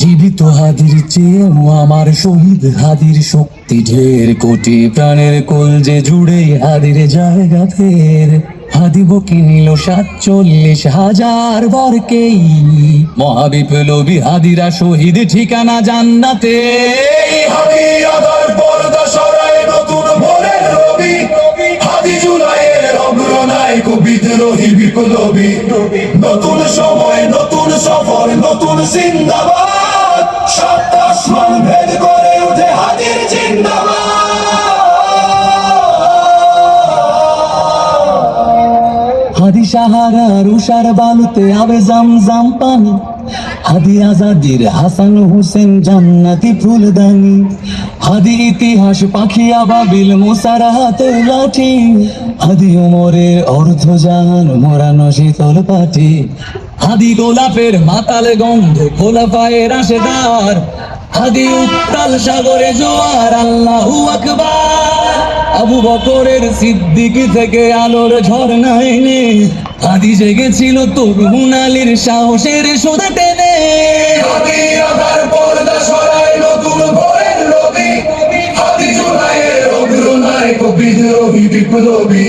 জীবিত হাদির চেয়েও আমার শহীদ হাদির শক্তি ঢের, কোটি প্রাণের কলজে জুড়ে হাদির জায়গা ফের। হাদি বকি নিল 47,000 বরকেই, মহাবিপ্লবী হাদিরা শহীদ ঠিকানা জান্নাতে। হাদি আদার পর্দা সরায় নতুন ভোরের রবি, হাদি জুলাইয়ের অগ্রনায়ক বিদ্রোহী বিপ্লবী। নতুন সময় নতুন সফর নতুন জিন্দাবাদ, সাত আসমান ভেদ করে উঠে হাদির জিন্দাবাদ। হাদি সাহারার উষার বালুতে আবে জামজাম পানি, হাদি আজাদির হাসান হোসেন জান্নাতি ফুলদানি। হাদি ইতিহাস পাখি আবাবিল মুসার হাতে লাঠি, হাদি ওমরের অর্ধ জান মোরানো শীতল পাটি। হাদি গোলাপের মাতাল গন্ধ খোলাফায়ে রাশেদার, হাদি উত্তাল সাগরে জোয়ার আল্লাহু আকবার। আবু বকরের সিদ্দিক থেকে আলোর ঝর্ণা এনে, হাদি জেগেছিল তরুণ আলীর সাহসের সুধা টেনে। হাদি আদার পর্দা সরায় নতুন ভোরের রবি, হাদি জুলাইয়ের অগ্রনায়ক বিদ্রোহী বিপ্লবী।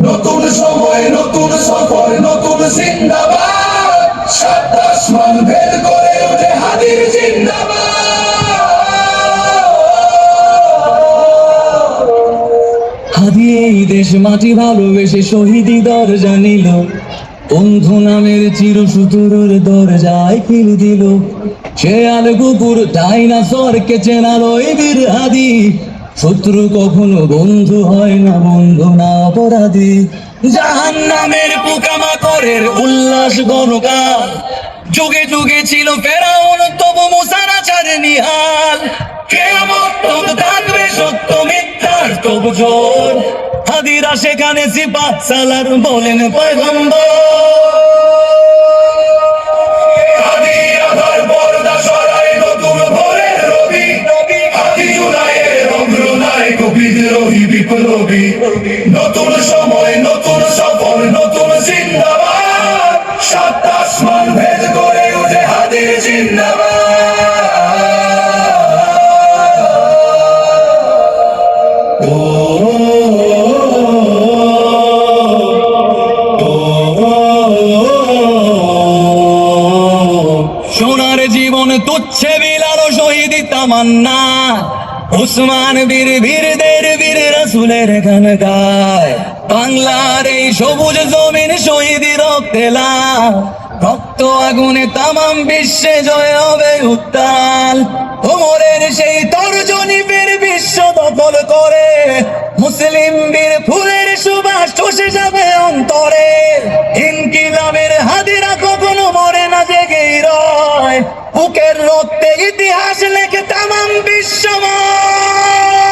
নতুন সময় নতুন সফর নতুন জিন্দাবাদ, সাত আসমান ভেদ করে উঠে হাদির জিন্দাবাদ। হাদি এই দেশ মাটি ভালোবেসে শহীদি দরজা নিল, বন্ধু নামের চির সুতুরুর দরজায় খিল দিল। সে আল কুকুর ডাইনাসরকে চেনালো এই বীর হাদি, শত্রু কখনো বন্ধু হয় না, বন্ধু না অপরাধী। জাহান্নামের পোকামাকড়ের উল্লাস গণগান, যুগে যুগে ছিল ফেরাউন তবু মুসার আচার নিহাল। কিয়ামত তক থাকবে সত্য মিথ্যার তবু জোর, হাদিরা সেখানে সিপাহ সালার বলেন পয়গম্বর। হাদি আদার পর্দা সরায় নতুন ভোরের রবি, হাদি জুলাইয়ের অগ্রনায়ক বিদ্রোহী বিপ্লবী। নতুন সময় নতুন সফর নতুন জিন্দাবাদ, সাত আসমান ভেদ করে উঠে হাদির জিন্দাবাদ। সোনার জীবন তুচ্ছে বিলালো শহীদি তামান্না, উসমান বীর বীরদের বীর রাসূলের গান গায়। বাংলার এই সবুজ জমিন শহীদি রক্তে লাল, রক্ত আগুনে তামাম বিশ্বে জয় হবে উত্তাল। ওমরের সেই তর্জনী বীর বিশ্ব দখল করে, মুসলিম বীর ফুলের সুবাস চষে যাবে অন্তরে। ইনকিলাবের হাদিরা কখনো মরে না, জেগেই রয়, বুকের রক্তে ইতিহাস লেখে তামাম বিশ্বময়।